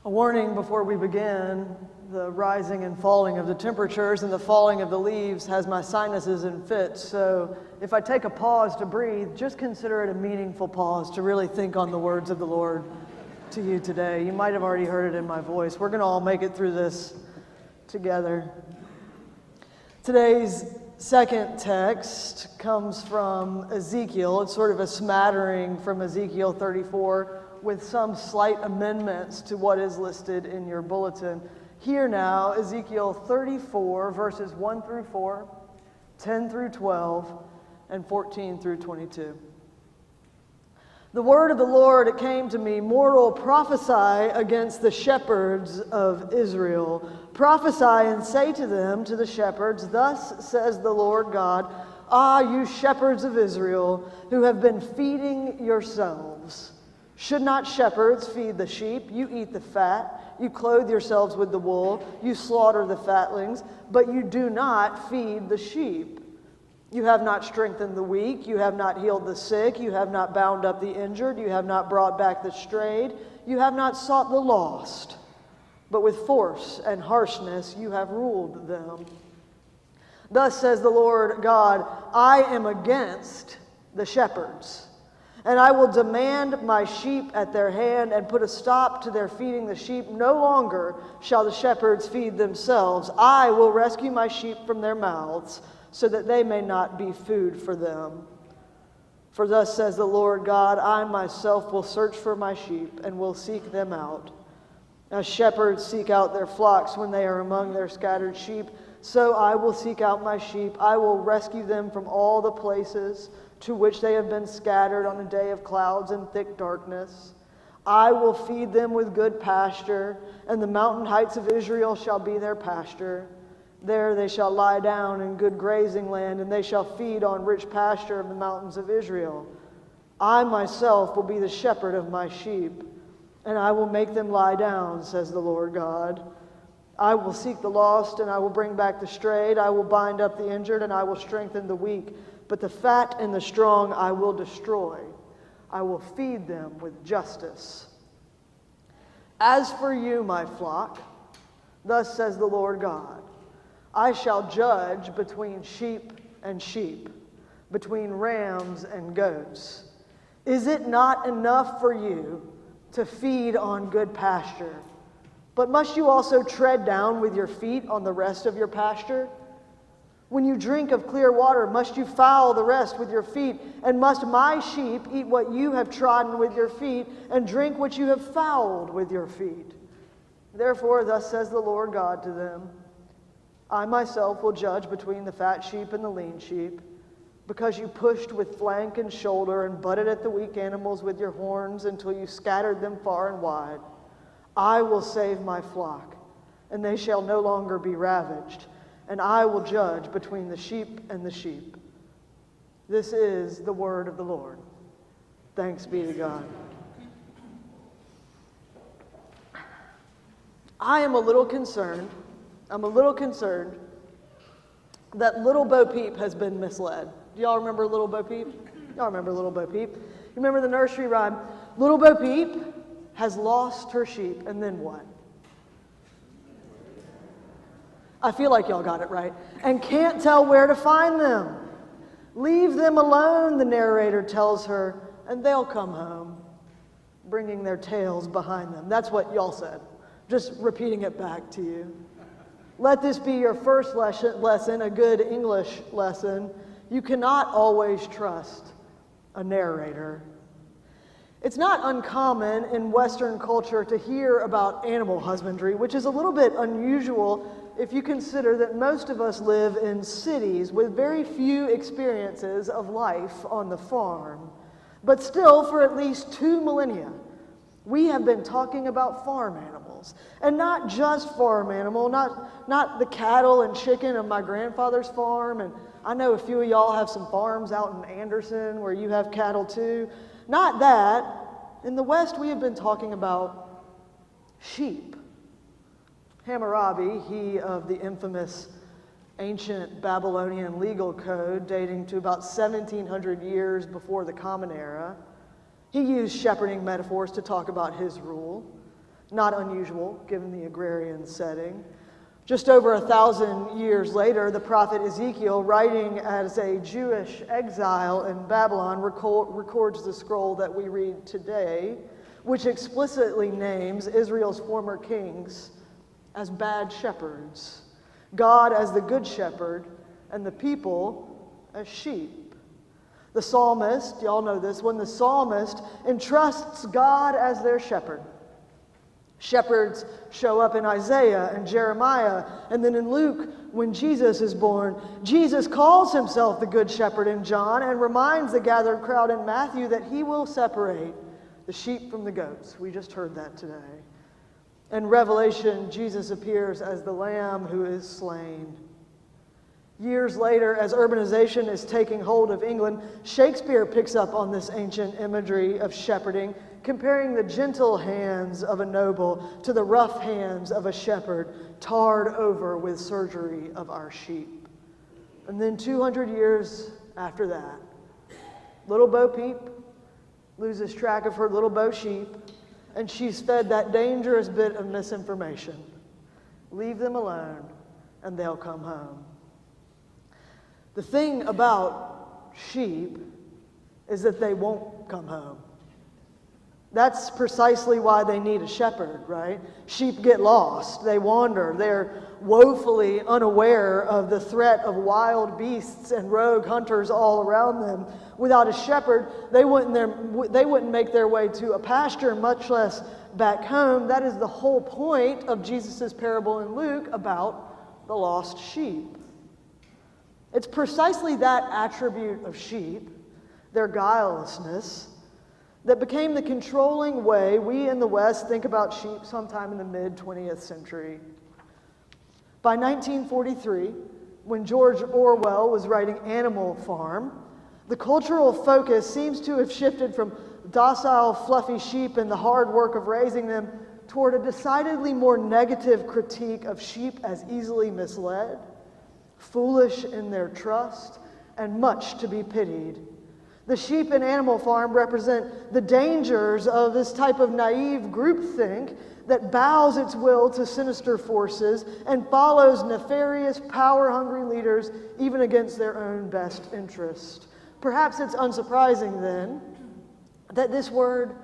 A warning before we begin, the rising and falling of the temperatures and the falling of the leaves has my sinuses in fits, so if I take a pause to breathe, just consider it a meaningful pause to really think on the words of the Lord to you today. You might have already heard it in my voice. We're going to all make it through this together. Today's second text comes from Ezekiel. It's sort of a smattering from Ezekiel 34 with some slight amendments to what is listed in your bulletin. Here now, Ezekiel 34, verses 1 through 4, 10 through 12, and 14 through 22. The word of the Lord, it came to me, mortal, prophesy against the shepherds of Israel. Prophesy and say to them, to the shepherds, thus says the Lord God, Ah, you shepherds of Israel, who have been feeding yourselves. Should not shepherds feed the sheep? You eat the fat. You clothe yourselves with the wool. You slaughter the fatlings, but you do not feed the sheep. You have not strengthened the weak. You have not healed the sick. You have not bound up the injured. You have not brought back the strayed. You have not sought the lost. But with force and harshness you have ruled them. Thus says the Lord God, I am against the shepherds, and I will demand my sheep at their hand and put a stop to their feeding the sheep. No longer shall the shepherds feed themselves. I will rescue my sheep from their mouths, so that they may not be food for them. For thus says the Lord God, I myself will search for my sheep and will seek them out. As shepherds seek out their flocks when they are among their scattered sheep, so I will seek out my sheep. I will rescue them from all the places to which they have been scattered on a day of clouds and thick darkness. I will feed them with good pasture, and the mountain heights of Israel shall be their pasture. There they shall lie down in good grazing land, and they shall feed on rich pasture of the mountains of Israel. I myself will be the shepherd of my sheep, and I will make them lie down, says the Lord God. I will seek the lost, and I will bring back the strayed. I will bind up the injured, and I will strengthen the weak. But the fat and the strong I will destroy. I will feed them with justice. As for you, my flock, thus says the Lord God, I shall judge between sheep and sheep, between rams and goats. Is it not enough for you to feed on good pasture? But must you also tread down with your feet on the rest of your pasture? When you drink of clear water, must you foul the rest with your feet? And must my sheep eat what you have trodden with your feet, and drink what you have fouled with your feet? Therefore, thus says the Lord God to them, I myself will judge between the fat sheep and the lean sheep, because you pushed with flank and shoulder and butted at the weak animals with your horns until you scattered them far and wide. I will save my flock, and they shall no longer be ravaged. And I will judge between the sheep and the sheep. This is the word of the Lord. Thanks be to God. I'm a little concerned that little Bo Peep has been misled. Do y'all remember little Bo Peep? Y'all remember little Bo Peep? You remember the nursery rhyme? Little Bo Peep has lost her sheep, and then what? I feel like y'all got it right. And can't tell where to find them. Leave them alone, the narrator tells her, and they'll come home, bringing their tails behind them. That's what y'all said. Just repeating it back to you. Let this be your first lesson, a good English lesson. You cannot always trust a narrator. It's not uncommon in Western culture to hear about animal husbandry, which is a little bit unusual if you consider that most of us live in cities with very few experiences of life on the farm. But still, for at least 2 millennia, we have been talking about farm animals. And not just farm animal, not the cattle and chicken of my grandfather's farm. And I know a few of y'all have some farms out in Anderson where you have cattle too. Not that. In the West, we have been talking about sheep. Hammurabi, he of the infamous ancient Babylonian legal code dating to about 1700 years before the Common Era, he used shepherding metaphors to talk about his rule. Not unusual, given the agrarian setting. Just over 1,000 years later, the prophet Ezekiel, writing as a Jewish exile in Babylon, records the scroll that we read today, which explicitly names Israel's former kings as bad shepherds, God as the good shepherd, and the people as sheep. The psalmist, y'all know this one, the psalmist entrusts God as their shepherd. Shepherds show up in Isaiah and Jeremiah, and then in Luke, when Jesus is born, Jesus calls himself the Good Shepherd in John and reminds the gathered crowd in Matthew that he will separate the sheep from the goats. We just heard that today. In Revelation, Jesus appears as the Lamb who is slain. Years later, as urbanization is taking hold of England, Shakespeare picks up on this ancient imagery of shepherding, comparing the gentle hands of a noble to the rough hands of a shepherd, tarred over with surgery of our sheep. And then 200 years after that, little Bo Peep loses track of her little Bo sheep, and she's fed that dangerous bit of misinformation. Leave them alone, and they'll come home. The thing about sheep is that they won't come home. That's precisely why they need a shepherd, right? Sheep get lost. They wander. They're woefully unaware of the threat of wild beasts and rogue hunters all around them. Without a shepherd, they wouldn't make their way to a pasture, much less back home. That is the whole point of Jesus' parable in Luke about the lost sheep. It's precisely that attribute of sheep, their guilelessness, that became the controlling way we in the West think about sheep sometime in the mid-20th century. By 1943, when George Orwell was writing Animal Farm, the cultural focus seems to have shifted from docile, fluffy sheep and the hard work of raising them toward a decidedly more negative critique of sheep as easily misled, foolish in their trust, and much to be pitied. The sheep in Animal Farm represent the dangers of this type of naive groupthink that bows its will to sinister forces and follows nefarious, power-hungry leaders even against their own best interest. Perhaps it's unsurprising, then, that this word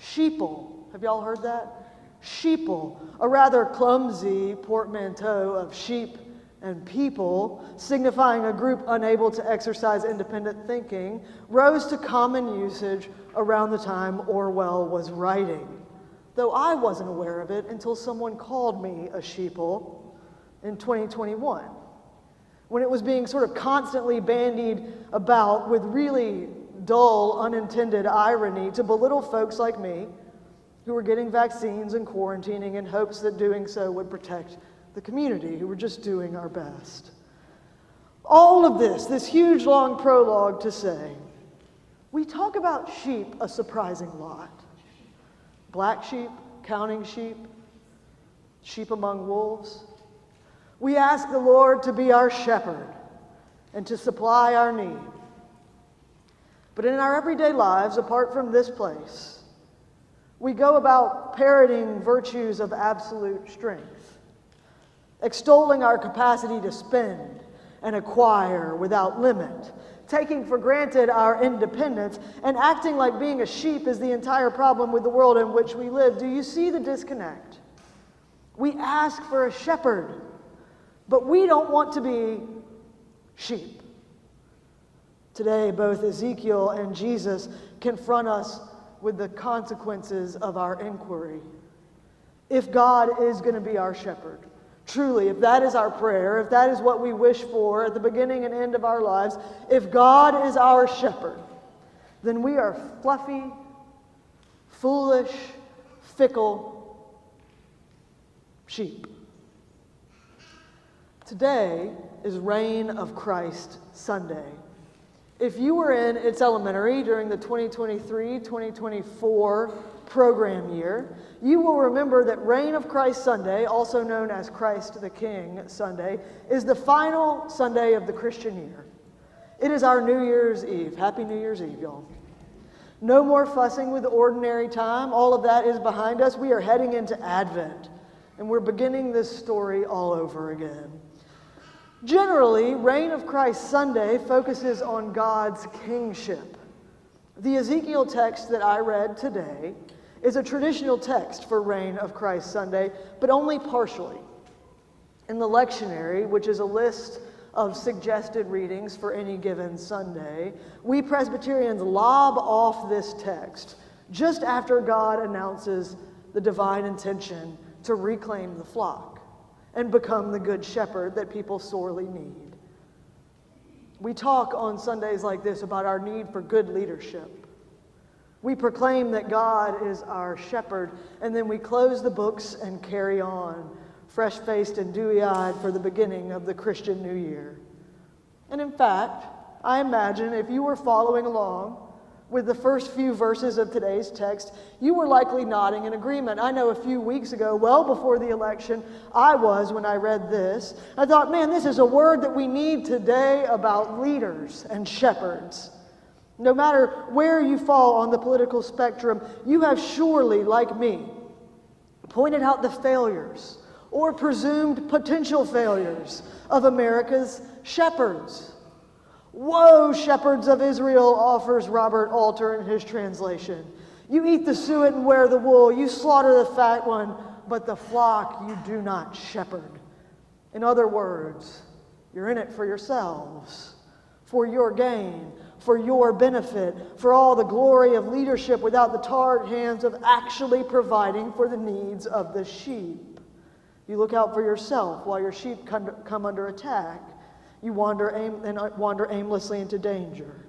sheeple, have y'all heard that? Sheeple, a rather clumsy portmanteau of sheep and people, signifying a group unable to exercise independent thinking, rose to common usage around the time Orwell was writing, though I wasn't aware of it until someone called me a sheeple in 2021, when it was being sort of constantly bandied about with really dull, unintended irony to belittle folks like me who were getting vaccines and quarantining in hopes that doing so would protect the community, who were just doing our best. All of this huge long prologue to say, we talk about sheep a surprising lot. Black sheep, counting sheep, sheep among wolves. We ask the Lord to be our shepherd and to supply our need. But in our everyday lives, apart from this place, we go about parroting virtues of absolute strength, extolling our capacity to spend and acquire without limit, taking for granted our independence, and acting like being a sheep is the entire problem with the world in which we live. Do you see the disconnect? We ask for a shepherd, but we don't want to be sheep. Today, both Ezekiel and Jesus confront us with the consequences of our inquiry. If God is going to be our shepherd, truly, if that is our prayer, if that is what we wish for at the beginning and end of our lives, if God is our shepherd, then we are fluffy, foolish, fickle sheep. Today is Reign of Christ Sunday. If you were in It's Elementary during the 2023-2024 program year, you will remember that Reign of Christ Sunday, also known as Christ the King Sunday, is the final Sunday of the Christian year. It is our New Year's Eve. Happy New Year's Eve, y'all. No more fussing with ordinary time. All of that is behind us. We are heading into Advent, and we're beginning this story all over again. Generally, Reign of Christ Sunday focuses on God's kingship. The Ezekiel text that I read today is a traditional text for Reign of Christ Sunday, but only partially. In the lectionary, which is a list of suggested readings for any given Sunday, we Presbyterians lob off this text just after God announces the divine intention to reclaim the flock and become the good shepherd that people sorely need. We talk on Sundays like this about our need for good leadership. We proclaim that God is our shepherd, and then we close the books and carry on, fresh-faced and dewy-eyed for the beginning of the Christian New Year. And in fact, I imagine if you were following along with the first few verses of today's text, you were likely nodding in agreement. I know a few weeks ago, well before the election, I was when I read this. I thought, man, this is a word that we need today about leaders and shepherds. No matter where you fall on the political spectrum, you have surely, like me, pointed out the failures or presumed potential failures of America's shepherds. Woe, shepherds of Israel, offers Robert Alter in his translation. You eat the suet and wear the wool. You slaughter the fat one, but the flock you do not shepherd. In other words, you're in it for yourselves, for your gain, for your benefit, for all the glory of leadership without the tarred hands of actually providing for the needs of the sheep. You look out for yourself while your sheep come under attack. You wander aimlessly into danger.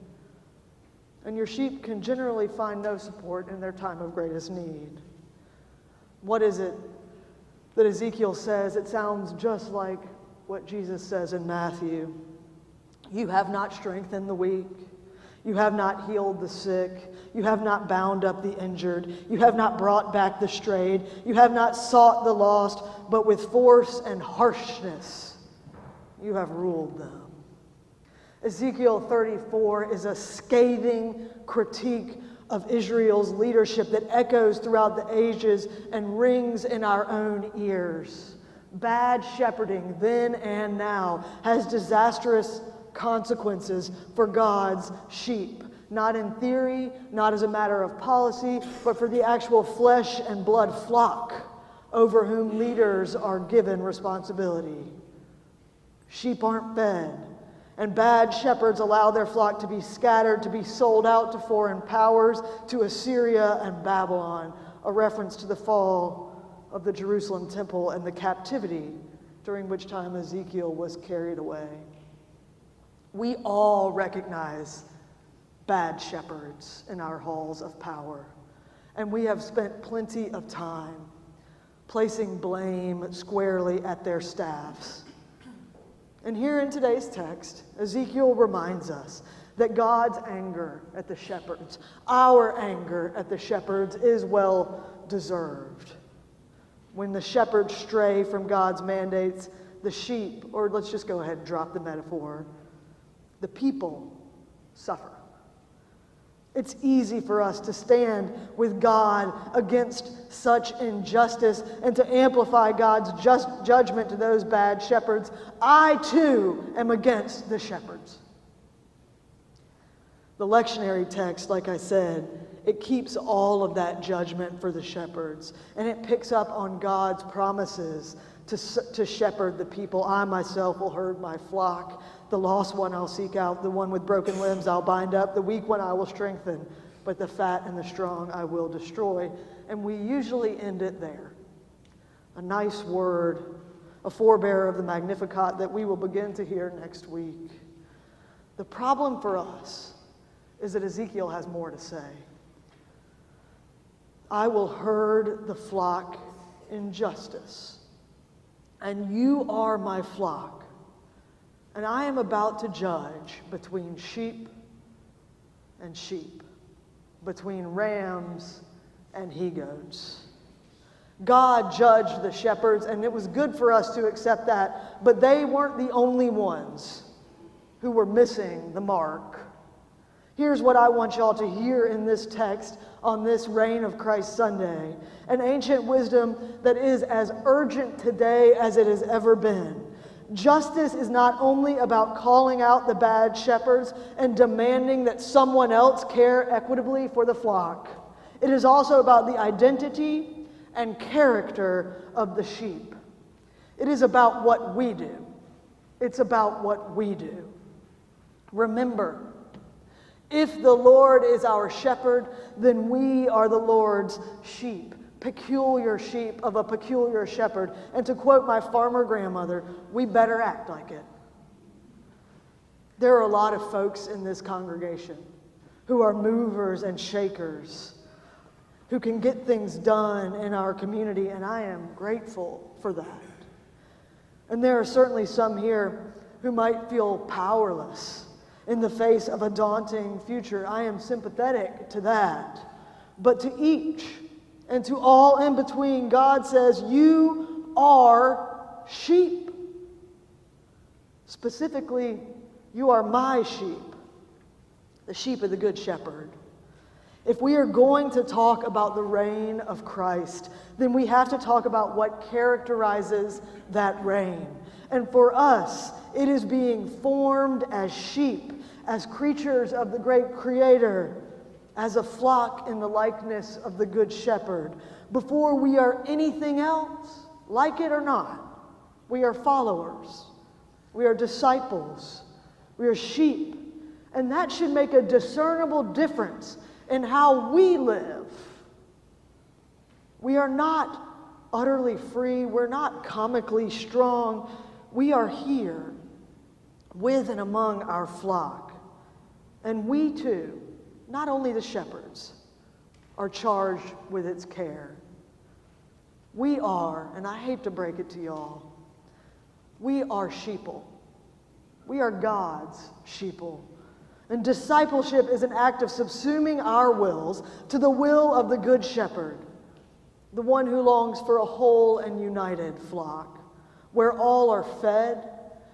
And your sheep can generally find no support in their time of greatest need. What is it that Ezekiel says? It sounds just like what Jesus says in Matthew. You have not strengthened the weak. You have not healed the sick. You have not bound up the injured. You have not brought back the strayed. You have not sought the lost, but with force and harshness you have ruled them. Ezekiel 34 is a scathing critique of Israel's leadership that echoes throughout the ages and rings in our own ears. Bad shepherding then and now has disastrous consequences for God's sheep. Not in theory, not as a matter of policy, but for the actual flesh and blood flock over whom leaders are given responsibility. Sheep aren't fed, and bad shepherds allow their flock to be scattered, to be sold out to foreign powers, to Assyria and Babylon, a reference to the fall of the Jerusalem temple and the captivity during which time Ezekiel was carried away. We all recognize bad shepherds in our halls of power, and we have spent plenty of time placing blame squarely at their staffs. And here in today's text, Ezekiel reminds us that God's anger at the shepherds, our anger at the shepherds, is well deserved. When the shepherds stray from God's mandates, the sheep, or let's just go ahead and drop the metaphor, the people suffer. It's easy for us to stand with God against such injustice and to amplify God's just judgment to those bad shepherds. I too am against the shepherds. The lectionary text, like I said, it keeps all of that judgment for the shepherds, and it picks up on God's promises to shepherd the people. I myself will herd my flock. The lost one I'll seek out. The one with broken limbs I'll bind up. The weak one I will strengthen. But the fat and the strong I will destroy. And we usually end it there. A nice word, a forebearer of the Magnificat that we will begin to hear next week. The problem for us is that Ezekiel has more to say. I will herd the flock in justice, and you are my flock. And I am about to judge between sheep and sheep, between rams and he-goats. God judged the shepherds, and it was good for us to accept that, but they weren't the only ones who were missing the mark. Here's what I want y'all to hear in this text on this Reign of Christ Sunday, an ancient wisdom that is as urgent today as it has ever been. Justice is not only about calling out the bad shepherds and demanding that someone else care equitably for the flock. It is also about the identity and character of the sheep. It is about what we do. It's about what we do. Remember, if the Lord is our shepherd, then we are the Lord's sheep, peculiar sheep of a peculiar shepherd. And to quote my farmer grandmother, we better act like it. There are a lot of folks in this congregation who are movers and shakers, who can get things done in our community, and I am grateful for that. And there are certainly some here who might feel powerless in the face of a daunting future. I am sympathetic to that. But to each and to all in between, God says, you are sheep. Specifically, you are my sheep, the sheep of the Good Shepherd. If we are going to talk about the reign of Christ, then we have to talk about what characterizes that reign. And for us, it is being formed as sheep, as creatures of the great Creator, as a flock in the likeness of the Good Shepherd. Before we are anything else, like it or not, we are followers. We are disciples. We are sheep. And that should make a discernible difference in how we live. We are not utterly free. We're not comically strong. We are here with and among our flock. And we too, not only the shepherds, are charged with its care. We are, and I hate to break it to y'all, we are sheeple. We are God's sheeple. And discipleship is an act of subsuming our wills to the will of the Good Shepherd, the one who longs for a whole and united flock, where all are fed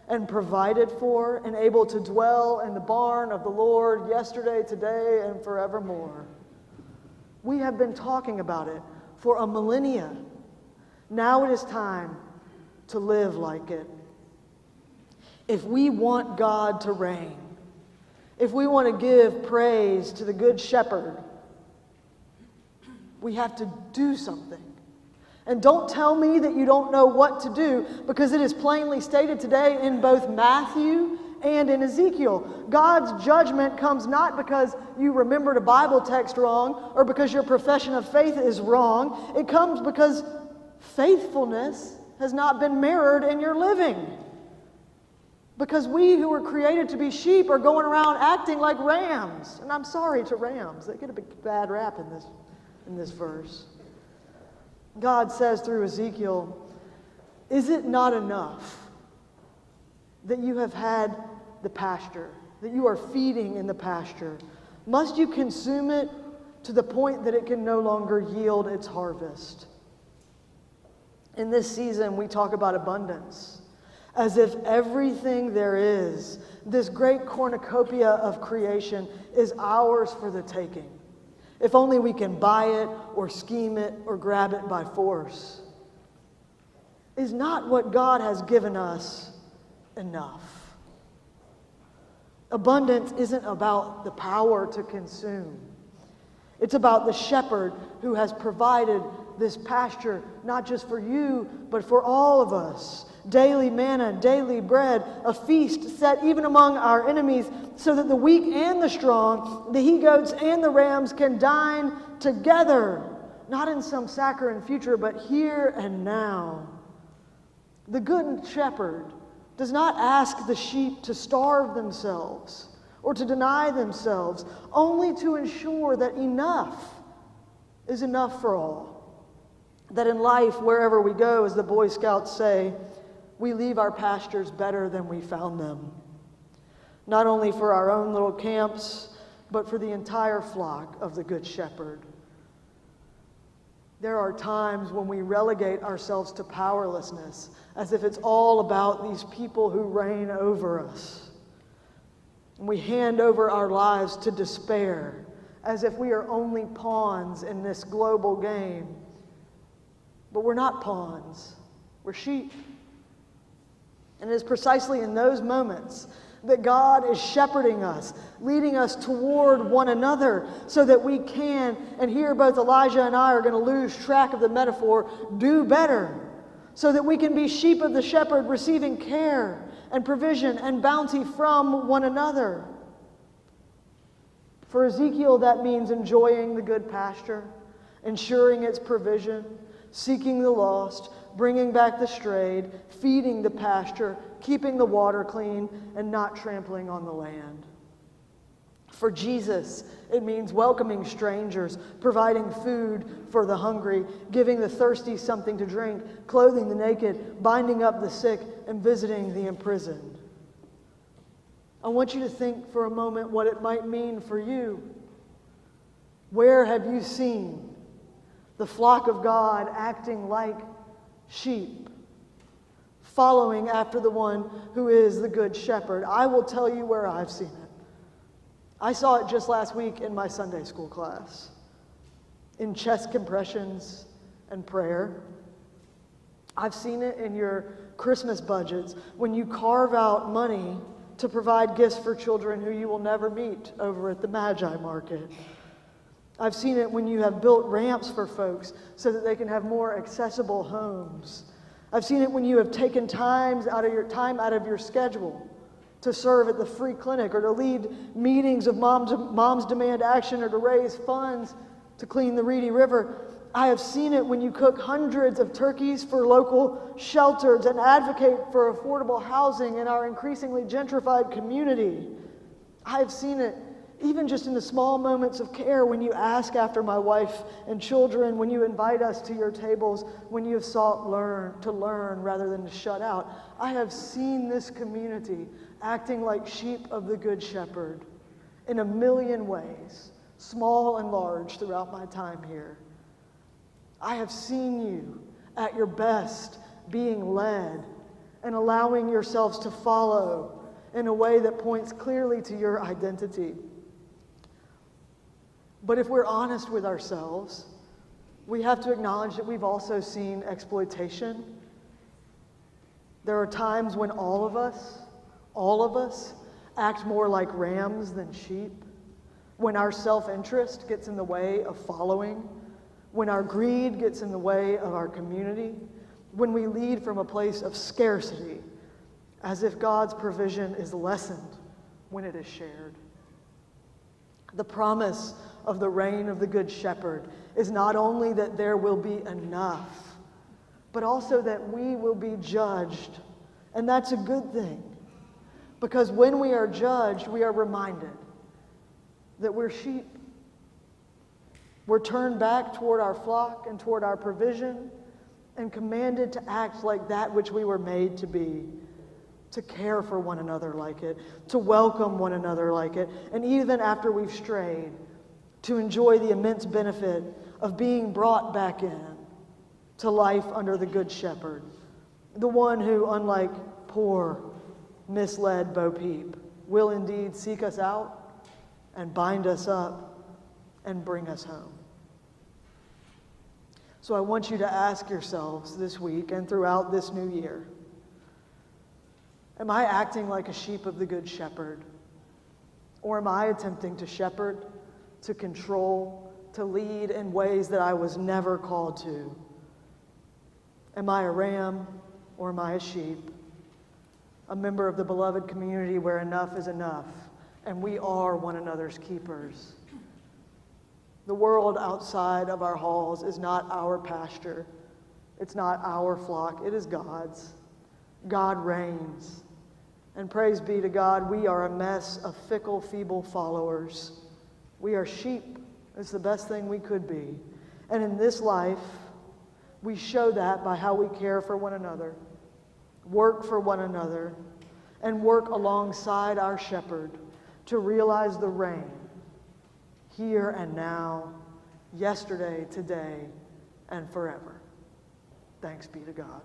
and provided for and able to dwell in the barn of the Lord yesterday, today, and forevermore. We have been talking about it for a millennia. Now it is time to live like it. If we want God to reign, if we want to give praise to the Good Shepherd, we have to do something. And don't tell me that you don't know what to do, because it is plainly stated today in both Matthew and in Ezekiel. God's judgment comes not because you remembered a Bible text wrong or because your profession of faith is wrong. It comes because faithfulness has not been mirrored in your living. Because we who were created to be sheep are going around acting like rams. And I'm sorry to rams. They get a bad rap in this verse. God says through Ezekiel, is it not enough that you have had the pasture, that you are feeding in the pasture? Must you consume it to the point that it can no longer yield its harvest? In this season, we talk about abundance, as if everything there is, this great cornucopia of creation, is ours for the taking. If only we can buy it or scheme it or grab it by force. Is not what God has given us enough? Abundance isn't about the power to consume. It's about the shepherd who has provided this pasture, not just for you, but for all of us. Daily manna, daily bread, a feast set even among our enemies, so that the weak and the strong, the he-goats and the rams can dine together, not in some saccharine future, but here and now. The Good Shepherd does not ask the sheep to starve themselves or to deny themselves, only to ensure that enough is enough for all. That in life, wherever we go, as the Boy Scouts say, we leave our pastures better than we found them. Not only for our own little camps, but for the entire flock of the Good Shepherd. There are times when we relegate ourselves to powerlessness, as if it's all about these people who reign over us. And we hand over our lives to despair, as if we are only pawns in this global game. But we're not pawns, we're sheep. And it is precisely in those moments that God is shepherding us, leading us toward one another so that we can, and here both Elijah and I are going to lose track of the metaphor, do better, so that we can be sheep of the shepherd, receiving care and provision and bounty from one another. For Ezekiel, that means enjoying the good pasture, ensuring its provision, seeking the lost, bringing back the strayed, feeding the pasture, keeping the water clean, and not trampling on the land. For Jesus, it means welcoming strangers, providing food for the hungry, giving the thirsty something to drink, clothing the naked, binding up the sick, and visiting the imprisoned. I want you to think for a moment what it might mean for you. Where have you seen the flock of God acting like sheep, following after the one who is the good shepherd? I will tell you where I've seen it. I saw it just last week in my Sunday school class, in chest compressions and prayer. I've seen it in your Christmas budgets when you carve out money to provide gifts for children who you will never meet over at the Magi market. I've seen it when you have built ramps for folks so that they can have more accessible homes. I've seen it when you have taken time out of your schedule to serve at the free clinic or to lead meetings of Moms Demand Action or to raise funds to clean the Reedy River. I have seen it when you cook hundreds of turkeys for local shelters and advocate for affordable housing in our increasingly gentrified community. I have seen it even just in the small moments of care, when you ask after my wife and children, when you invite us to your tables, when you have sought to learn rather than to shut out. I have seen this community acting like sheep of the Good Shepherd in a million ways, small and large, throughout my time here. I have seen you at your best being led and allowing yourselves to follow in a way that points clearly to your identity. But if we're honest with ourselves, we have to acknowledge that we've also seen exploitation. There are times when all of us act more like rams than sheep, when our self-interest gets in the way of following, when our greed gets in the way of our community, when we lead from a place of scarcity, as if God's provision is lessened when it is shared. The promise of the reign of the Good Shepherd is not only that there will be enough, but also that we will be judged. And that's a good thing, because when we are judged, we are reminded that we're sheep. We're turned back toward our flock and toward our provision and commanded to act like that which we were made to be, to care for one another like it, to welcome one another like it, and even after we've strayed, to enjoy the immense benefit of being brought back in to life under the Good Shepherd, the one who, unlike poor, misled Bo Peep, will indeed seek us out and bind us up and bring us home. So I want you to ask yourselves this week and throughout this new year, am I acting like a sheep of the Good Shepherd? Or am I attempting to shepherd, to control, to lead in ways that I was never called to? Am I a ram or am I a sheep? A member of the beloved community where enough is enough and we are one another's keepers. The world outside of our halls is not our pasture. It's not our flock. It is God's. God reigns. And praise be to God, we are a mess of fickle, feeble followers. We are sheep. It's the best thing we could be. And in this life, we show that by how we care for one another, work for one another, and work alongside our shepherd to realize the reign here and now, yesterday, today, and forever. Thanks be to God.